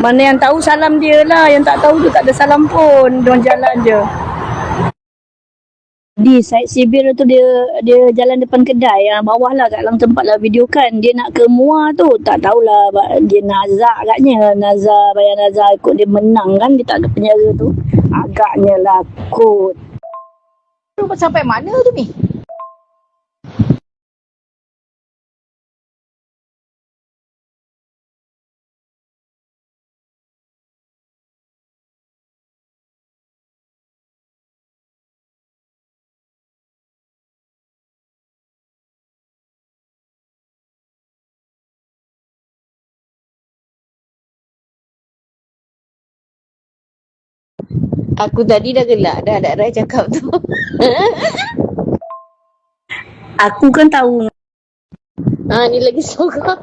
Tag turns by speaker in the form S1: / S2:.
S1: Mana yang tahu salam dia lah, yang tak tahu tu tak ada salam pun, dia jalan je. Di side Sibir tu dia jalan depan kedai yang bawah lah kat dalam tempat lah video kan. Dia nak ke Muar tu tak tahulah dia nazak agaknya. Bayar Nazar ikut dia menang kan, dia tak ada penjara tu. Agaknya lah kot.
S2: Sampai mana tu ni? Aku tadi dah gelak dah ada Rai cakap tu.
S1: Aku kan tahu.
S2: Ni lagi sorang.